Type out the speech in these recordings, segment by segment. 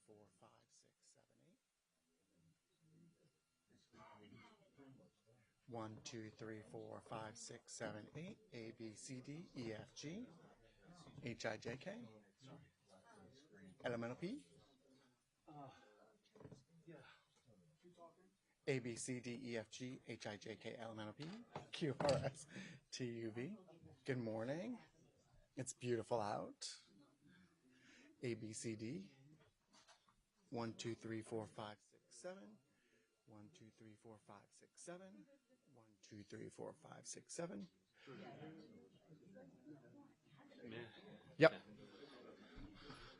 4, 5, 6, 7, 8. 1, 2, 3, 4, 5, 6, 7, 8. A, B, C, D, E, F, G, H, I, J, K. Elemental P. A, B, C, D, E, F, G, H, I, J, K, elemental P, Q, R, S, T, U, V. Good morning. It's beautiful out. A, B, C, D. 1, 2, 3, 4, 5, 6, 7. 1, 2, 3, 4, 5, 6, 7. 1, 2, 3, 4, 5, 6, 7. Yep.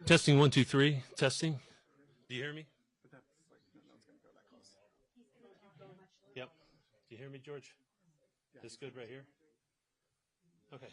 Testing 1, 2, 3. Testing. Do you hear me? But that's like, no one's going to go that close. Yep. Do you hear me, George? Yeah. This good right here? Okay.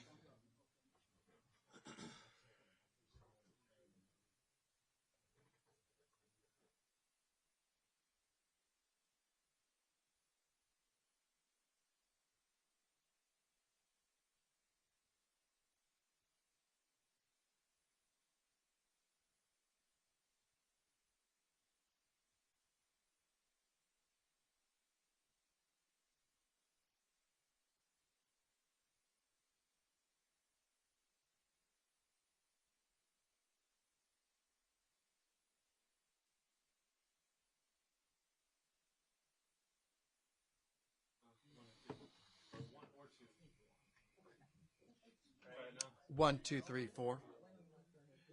One, 2, 3, 4.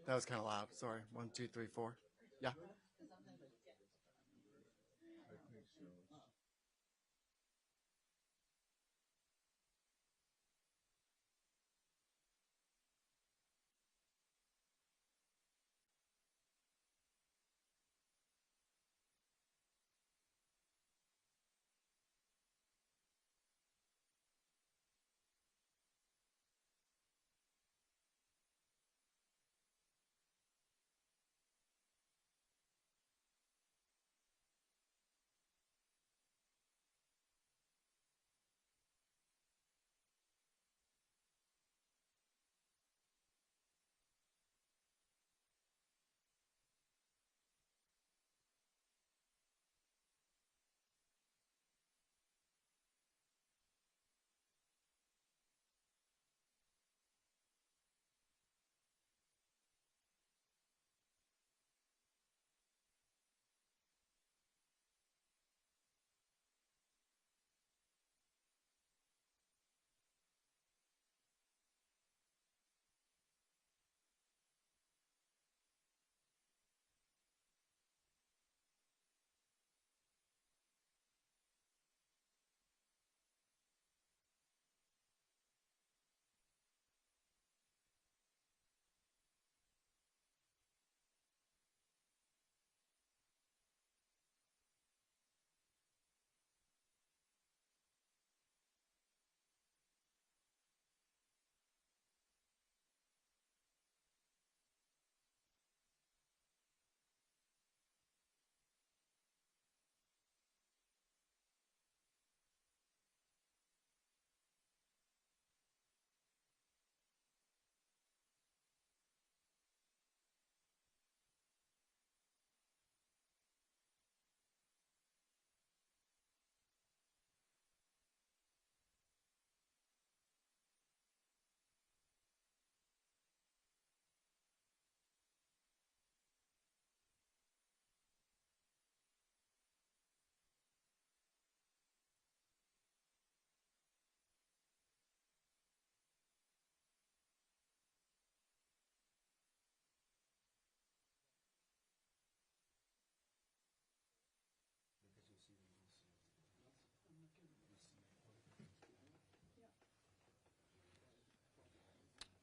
That was kind of loud. Sorry. 1, 2, 3, 4. Yeah.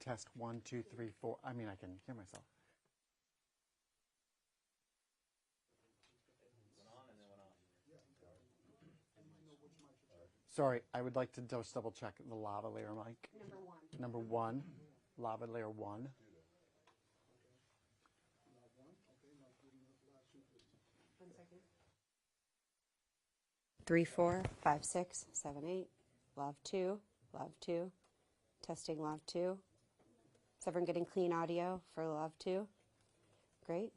Test 1, 2, 3, 4. I mean, I can hear myself. Sorry, I would like to just double check the lavalier mic. Number 1. Lavalier 1. 1 second. 3, 4, 5, 6, 7, 8. Lav 2. Lav 2. Testing Lav 2. Is everyone getting clean audio for Lav 2? Great.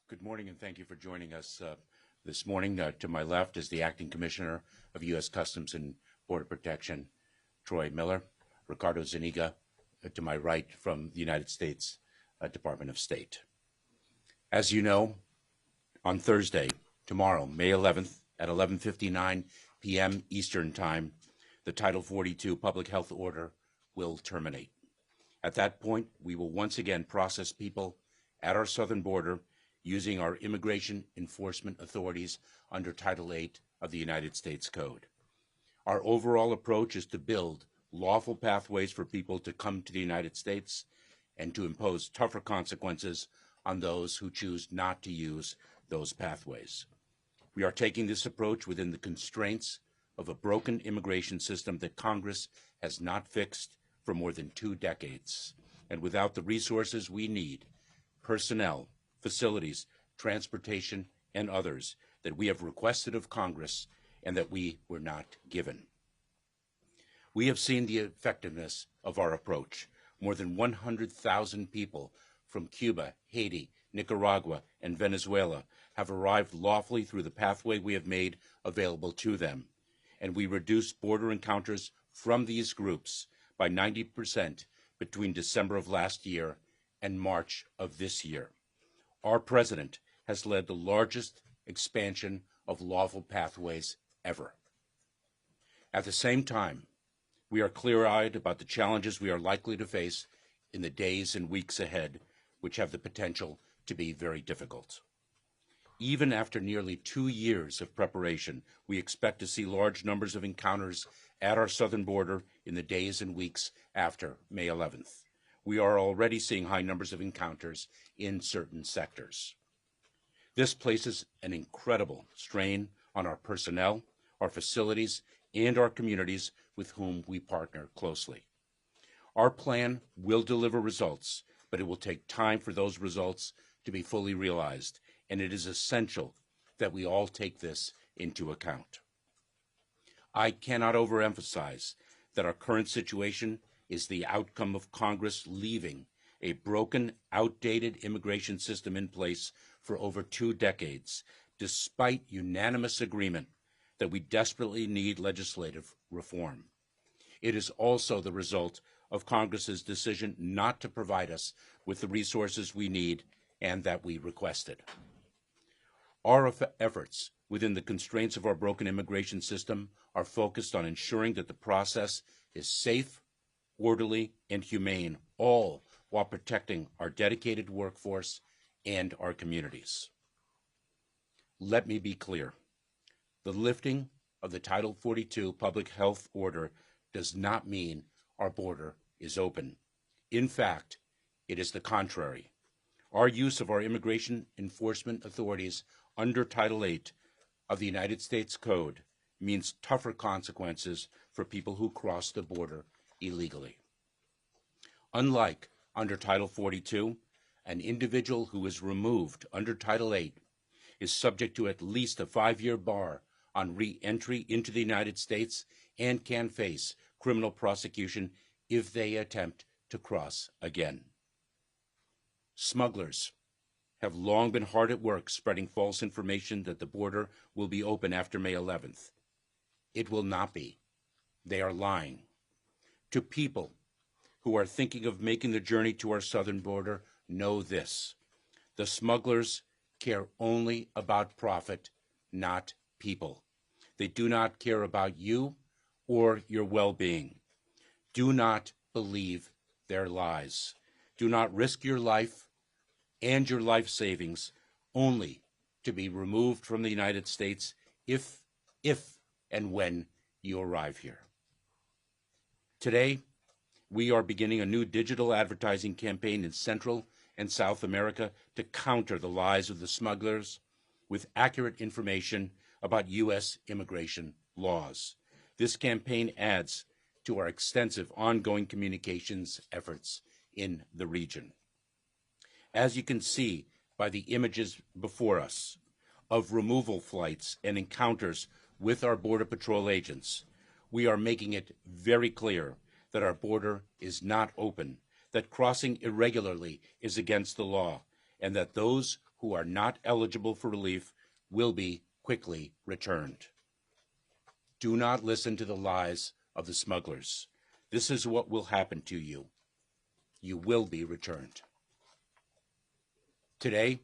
Good morning, and thank you for joining us this morning. To my left is the Acting Commissioner of U.S. Customs and Border Protection, Troy Miller. Ricardo Zuniga, to my right, from the United States Department of State. As you know, on Thursday, tomorrow, May 11th, at 11:59 p.m. Eastern Time, the Title 42 Public Health Order will terminate. At that point, we will once again process people at our southern border using our immigration enforcement authorities under Title 8 of the United States Code. Our overall approach is to build lawful pathways for people to come to the United States and to impose tougher consequences on those who choose not to use those pathways. We are taking this approach within the constraints of a broken immigration system that Congress has not fixed for more than 2 decades, and without the resources we need, personnel, facilities, transportation, and others that we have requested of Congress and that we were not given. We have seen the effectiveness of our approach. More than 100,000 people from Cuba, Haiti, Nicaragua, and Venezuela have arrived lawfully through the pathway we have made available to them, and we reduced border encounters from these groups by 90% between December of last year and March of this year. Our president has led the largest expansion of lawful pathways ever. At the same time, we are clear-eyed about the challenges we are likely to face in the days and weeks ahead, which have the potential to be very difficult. Even after nearly 2 years of preparation, we expect to see large numbers of encounters at our southern border in the days and weeks after May 11th. We are already seeing high numbers of encounters in certain sectors. This places an incredible strain on our personnel, our facilities, and our communities with whom we partner closely. Our plan will deliver results, but it will take time for those results to be fully realized, and it is essential that we all take this into account. I cannot overemphasize that our current situation is the outcome of Congress leaving a broken, outdated immigration system in place for over 2 decades, despite unanimous agreement that we desperately need legislative reform. It is also the result of Congress's decision not to provide us with the resources we need and that we requested. Our efforts within the constraints of our broken immigration system are focused on ensuring that the process is safe, orderly, and humane, all while protecting our dedicated workforce and our communities. Let me be clear. The lifting of the Title 42 Public Health Order does not mean our border is open. In fact, it is the contrary. Our use of our immigration enforcement authorities under Title 8 of the United States Code means tougher consequences for people who cross the border illegally. Unlike under Title 42, an individual who is removed under Title 8 is subject to at least a 5-year bar on re-entry into the United States and can face criminal prosecution if they attempt to cross again. Smugglers have long been hard at work spreading false information that the border will be open after May 11th. It will not be. They are lying. To people who are thinking of making the journey to our southern border, know this: the smugglers care only about profit, not people. They do not care about you or your well-being. Do not believe their lies. Do not risk your life and your life savings only to be removed from the United States if and when you arrive here. Today, we are beginning a new digital advertising campaign in Central and South America to counter the lies of the smugglers with accurate information about U.S. immigration laws. This campaign adds to our extensive ongoing communications efforts in the region. As you can see by the images before us of removal flights and encounters with our Border Patrol agents, we are making it very clear that our border is not open, that crossing irregularly is against the law, and that those who are not eligible for relief will be quickly returned. Do not listen to the lies of the smugglers. This is what will happen to you. You will be returned. Today,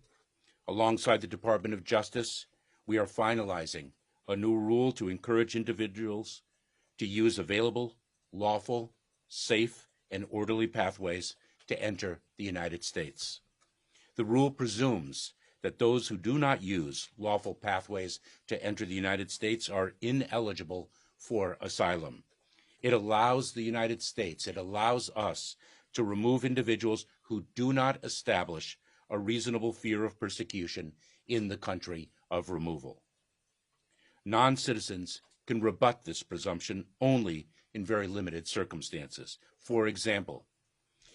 alongside the Department of Justice, we are finalizing a new rule to encourage individuals to use available, lawful, safe, and orderly pathways to enter the United States. The rule presumes that those who do not use lawful pathways to enter the United States are ineligible for asylum. It allows the United States, it allows us to remove individuals who do not establish a reasonable fear of persecution in the country of removal. Non-citizens can rebut this presumption only in very limited circumstances. For example,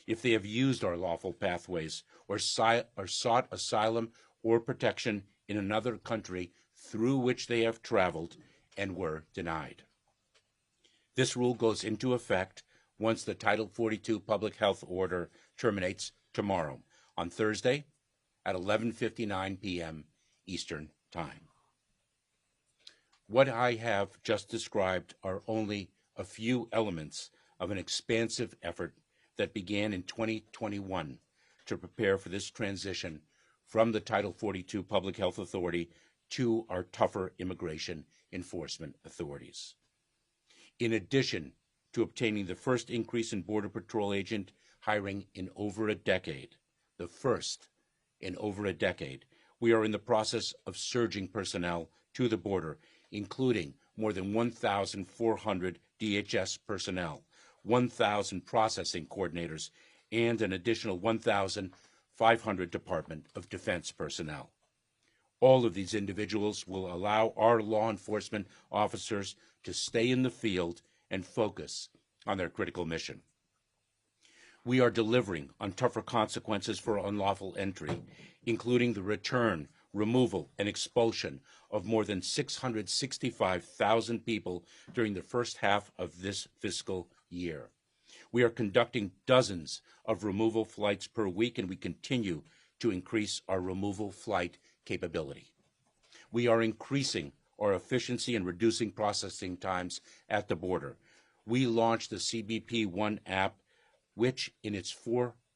if they have used our lawful pathways or sought asylum or protection in another country through which they have traveled and were denied. This rule goes into effect once the Title 42 Public Health Order terminates tomorrow, on Thursday at 11:59 p.m. Eastern Time. What I have just described are only a few elements of an expansive effort that began in 2021 to prepare for this transition from the Title 42 Public Health Authority to our tougher immigration enforcement authorities. In addition to obtaining the first increase in Border Patrol agent hiring in over a decade, the first in over a decade, we are in the process of surging personnel to the border, including more than 1,400 DHS personnel, 1,000 processing coordinators, and an additional 1,500 Department of Defense personnel. All of these individuals will allow our law enforcement officers to stay in the field and focus on their critical mission. We are delivering on tougher consequences for unlawful entry, including the return, removal, and expulsion of more than 665,000 people during the first half of this fiscal year. We are conducting dozens of removal flights per week, and we continue to increase our removal flight capability. We are increasing our efficiency and reducing processing times at the border. We launched the CBP One app, which in its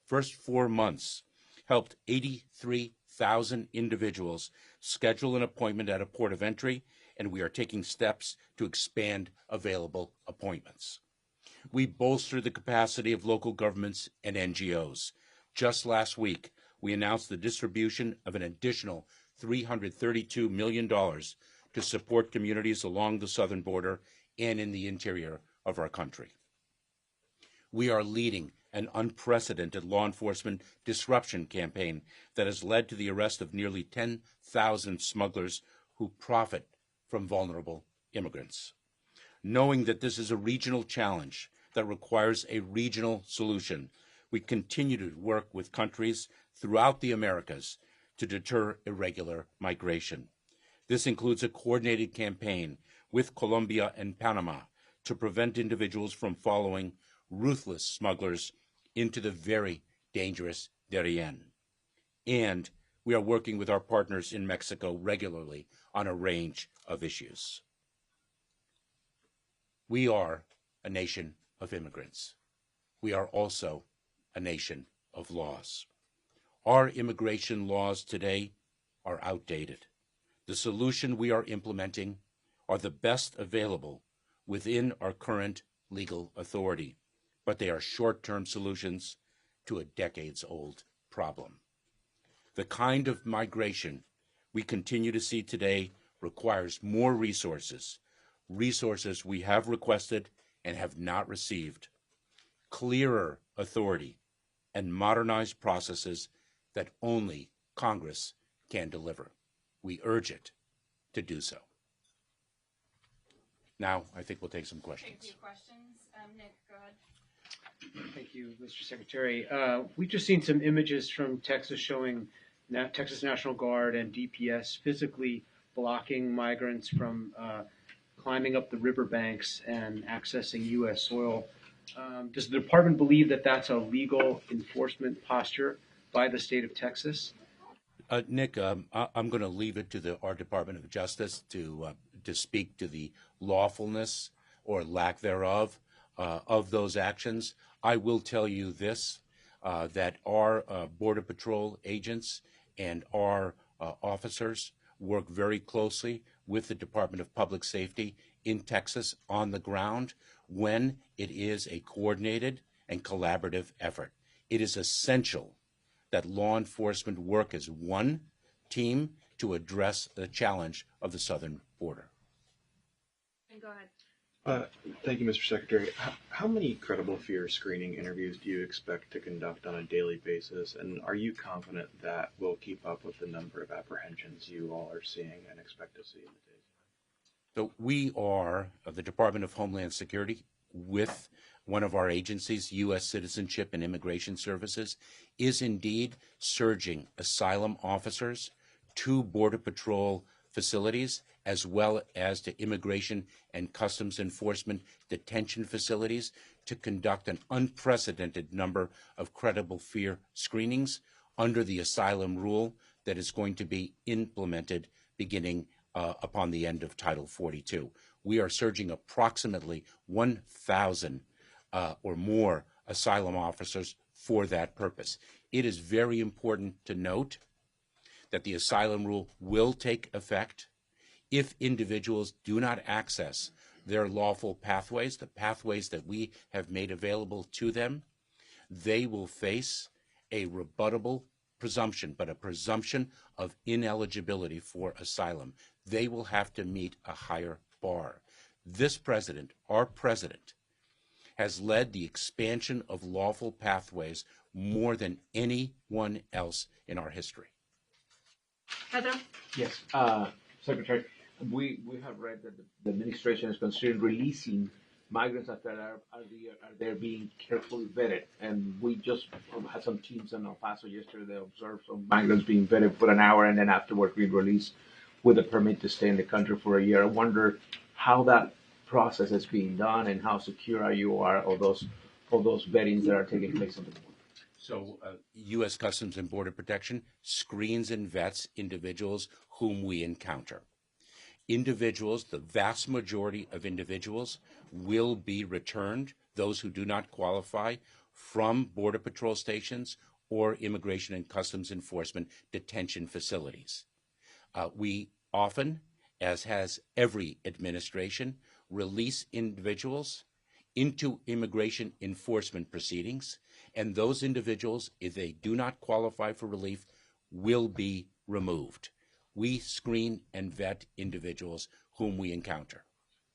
first 4 months helped 83,000 individuals schedule an appointment at a port of entry, and we are taking steps to expand available appointments. We bolster the capacity of local governments and NGOs. Just last week, we announced the distribution of an additional $332 million to support communities along the southern border and in the interior of our country. We are leading an unprecedented law enforcement disruption campaign that has led to the arrest of nearly 10,000 smugglers who profit from vulnerable immigrants. Knowing that this is a regional challenge that requires a regional solution, we continue to work with countries throughout the Americas to deter irregular migration. This includes a coordinated campaign with Colombia and Panama to prevent individuals from following ruthless smugglers into the very dangerous Darien. And we are working with our partners in Mexico regularly on a range of issues. We are a nation of immigrants. We are also a nation of laws. Our immigration laws today are outdated. The solution we are implementing are the best available within our current legal authority, but they are short-term solutions to a decades-old problem. The kind of migration we continue to see today requires more resources we have requested and have not received, clearer authority, and modernized processes that only Congress can deliver. We urge it to do so. Now, I think we'll take some questions. Take a few questions. Nick, go ahead. Thank you, Mr. Secretary. We've just seen some images from Texas showing Texas National Guard and DPS physically blocking migrants from climbing up the riverbanks and accessing U.S. soil. Does the department believe that that's a legal enforcement posture by the state of Texas? Nick, I'm going to leave it to our Department of Justice to speak to the lawfulness or lack thereof of those actions. I will tell you this, that our Border Patrol agents and our officers work very closely with the Department of Public Safety in Texas on the ground when it is a coordinated and collaborative effort. It is essential that law enforcement work as one team to address the challenge of the southern border. Go ahead. Thank you, Mr. Secretary. How many credible fear screening interviews do you expect to conduct on a daily basis? And are you confident that we'll keep up with the number of apprehensions you all are seeing and expect to see in the days? So we are, the Department of Homeland Security, with one of our agencies, U.S. Citizenship and Immigration Services, is indeed surging asylum officers to Border Patrol facilities as well as to Immigration and Customs Enforcement detention facilities to conduct an unprecedented number of credible fear screenings under the asylum rule that is going to be implemented beginning upon the end of Title 42. We are surging approximately 1,000 or more asylum officers for that purpose. It is very important to note that the asylum rule will take effect if individuals do not access their lawful pathways, the pathways that we have made available to them. They will face a rebuttable presumption, but a presumption of ineligibility for asylum. They will have to meet a higher bar. This president, our president, has led the expansion of lawful pathways more than anyone else in our history. Heather? Yes, Secretary, we have read that the administration is considering releasing migrants that are they're being carefully vetted, and we just had some teams in El Paso yesterday that observed some migrants being vetted for an hour and then afterward being released with a permit to stay in the country for a year. I wonder how that process is being done and how secure you are of those vettings that are taking place on the border. So U.S. Customs and Border Protection screens and vets individuals whom we encounter. Individuals, the vast majority of individuals, will be returned, those who do not qualify, from Border Patrol stations or Immigration and Customs Enforcement detention facilities. We often, as has every administration, release individuals into immigration enforcement proceedings, and those individuals, if they do not qualify for relief, will be removed. We screen and vet individuals whom we encounter.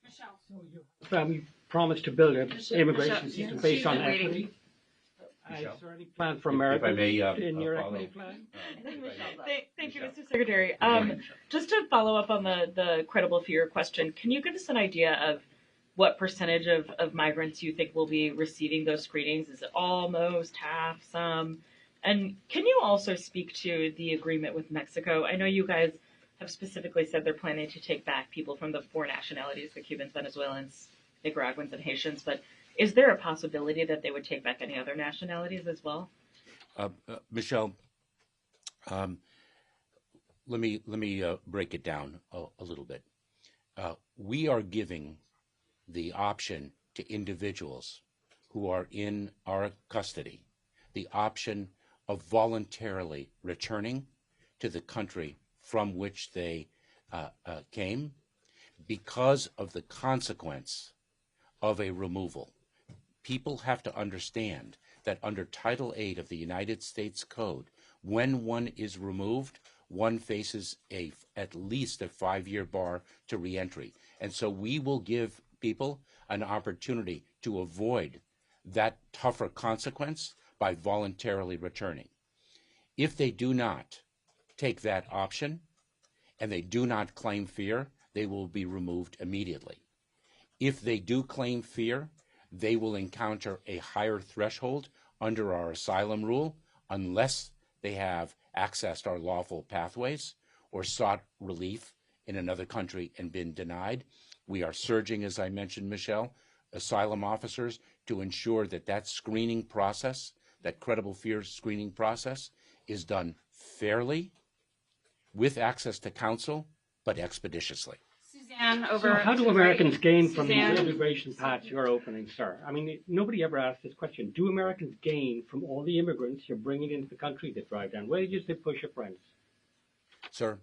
Michelle? You promised to build an immigration system based on waiting. equity. Michelle? Is there any plan for If I Americans may, in your follow. equity plan? Thank you, Mr. Secretary. Just to follow up on the credible fear question, can you give us an idea of what percentage of migrants you think will be receiving those screenings? Is it all, most, half, some? And can you also speak to the agreement with Mexico? I know you guys have specifically said they're planning to take back people from the four nationalities, the Cubans, Venezuelans, Nicaraguans, and Haitians, but is there a possibility that they would take back any other nationalities as well? Michelle, let me break it down a little bit. We are giving the option to individuals who are in our custody the option of voluntarily returning to the country from which they came because of the consequence of a removal. People have to understand that under Title VIII of the United States Code, when one is removed, one faces at least a 5-year bar to reentry. And so we will give people an opportunity to avoid that tougher consequence by voluntarily returning. If they do not take that option and they do not claim fear, they will be removed immediately. If they do claim fear, they will encounter a higher threshold under our asylum rule unless they have accessed our lawful pathways or sought relief in another country and been denied. We are surging, as I mentioned, Michelle, asylum officers to ensure that that screening process, that credible fear screening process, is done fairly with access to counsel, but expeditiously. Suzanne, So over. how do to the Americans right. gain from these Suzanne? immigration paths you're opening, sir? I mean, nobody ever asked this question. Do Americans gain from all the immigrants you're bringing into the country that drive down wages, they push up rents? Sir,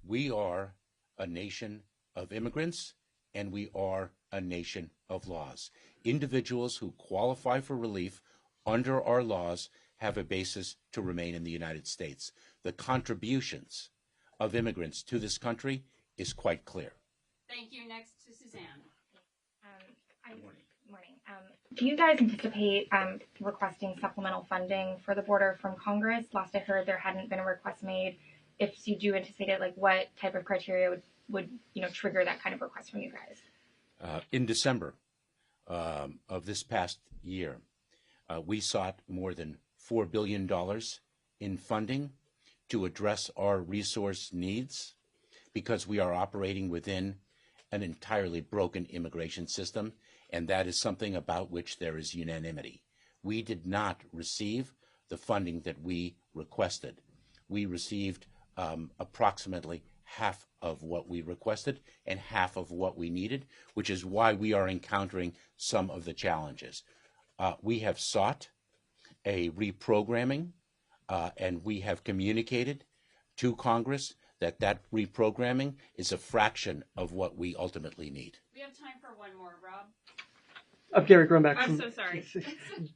we are a nation of immigrants, and we are a nation of laws. Individuals who qualify for relief under our laws have a basis to remain in the United States. The contributions of immigrants to this country is quite clear. Thank you. Next to Suzanne. Morning. Do you guys anticipate requesting supplemental funding for the border from Congress? Last I heard, there hadn't been a request made. If you do anticipate it, like what type of criteria would trigger that kind of request from you guys? In December of this past year, we sought more than $4 billion in funding to address our resource needs because we are operating within an entirely broken immigration system, and that is something about which there is unanimity. We did not receive the funding that we requested. We received approximately half of what we requested and half of what we needed, which is why we are encountering some of the challenges. We have sought a reprogramming, and we have communicated to Congress that reprogramming is a fraction of what we ultimately need. We have time for one more, Rob. Gary Grunback. I'm so sorry.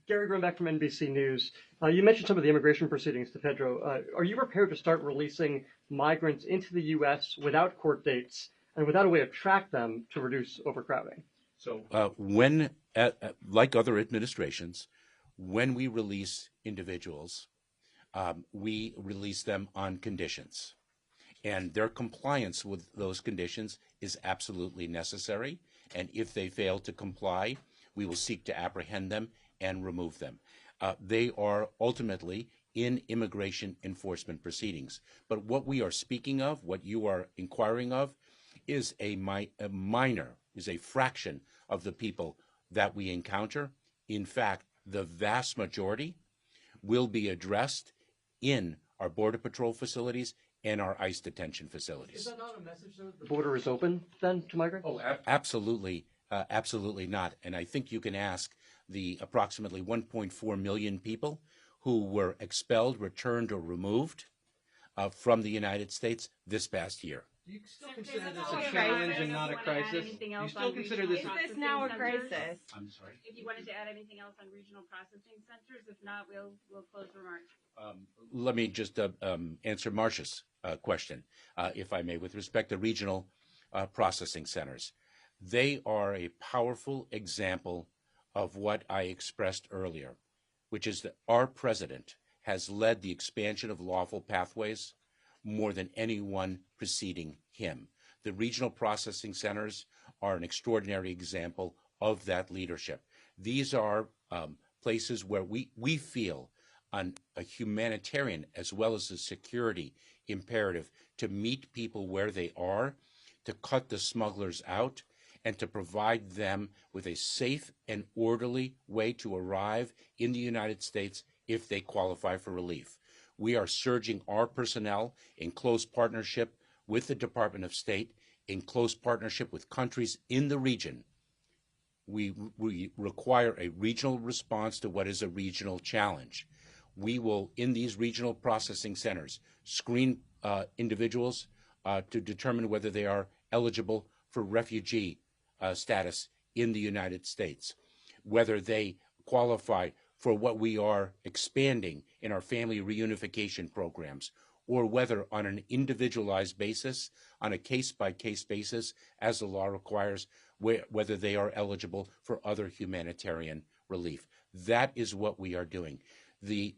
Gary Grunback from NBC News. You mentioned some of the immigration proceedings to Pedro. Are you prepared to start releasing migrants into the U.S. without court dates and without a way to track them to reduce overcrowding? So like other administrations, when we release individuals, we release them on conditions. And their compliance with those conditions is absolutely necessary. And if they fail to comply, we will seek to apprehend them and remove them. They are ultimately in immigration enforcement proceedings. But what we are speaking of, what you are inquiring of, is a fraction of the people that we encounter. In fact, the vast majority will be addressed in our Border Patrol facilities and our ICE detention facilities. Is that not a message that the border is open then to migrants? Oh, absolutely. Absolutely not. And I think you can ask the approximately 1.4 million people who were expelled, returned, or removed from the United States this past year. Do you still consider this a challenge and not a crisis? You still consider this? Is this now a crisis? I'm sorry? If you wanted to add anything else on regional processing centers, if not, we'll close remarks. Let me just answer Marcia's question, if I may, with respect to regional processing centers. They are a powerful example of what I expressed earlier, which is that our president has led the expansion of lawful pathways more than anyone preceding him. The regional processing centers are an extraordinary example of that leadership. These are places where we feel a humanitarian as well as a security imperative to meet people where they are, to cut the smugglers out, and to provide them with a safe and orderly way to arrive in the United States if they qualify for relief. We are surging our personnel in close partnership with the Department of State, in close partnership with countries in the region. We require a regional response to what is a regional challenge. We will, in these regional processing centers, screen individuals to determine whether they are eligible for refugee status in the United States, whether they qualify for what we are expanding in our family reunification programs, or whether on an individualized basis, on a case-by-case basis, as the law requires, whether they are eligible for other humanitarian relief. That is what we are doing. The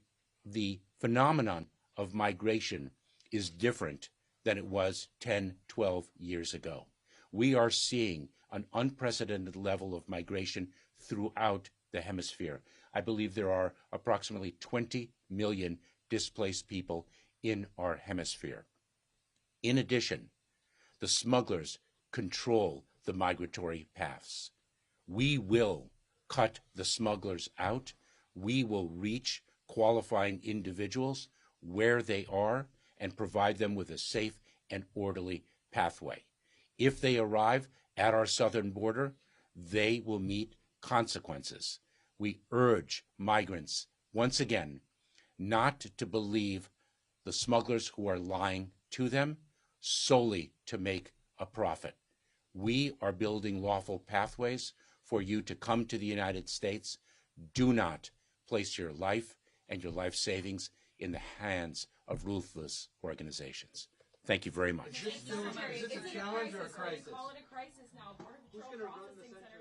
phenomenon of migration is different than it was 10, 12 years ago. We are seeing an unprecedented level of migration throughout the hemisphere. I believe there are approximately 20 million displaced people in our hemisphere. In addition, the smugglers control the migratory paths. We will cut the smugglers out. We will reach qualifying individuals where they are and provide them with a safe and orderly pathway. If they arrive at our southern border, they will meet consequences. We urge migrants, once again, not to believe the smugglers who are lying to them solely to make a profit. We are building lawful pathways for you to come to the United States. Do not place your life and your life savings in the hands of ruthless organizations. Thank you very much. Is this a challenge or a crisis? Call it a crisis now. Border Patrol processing center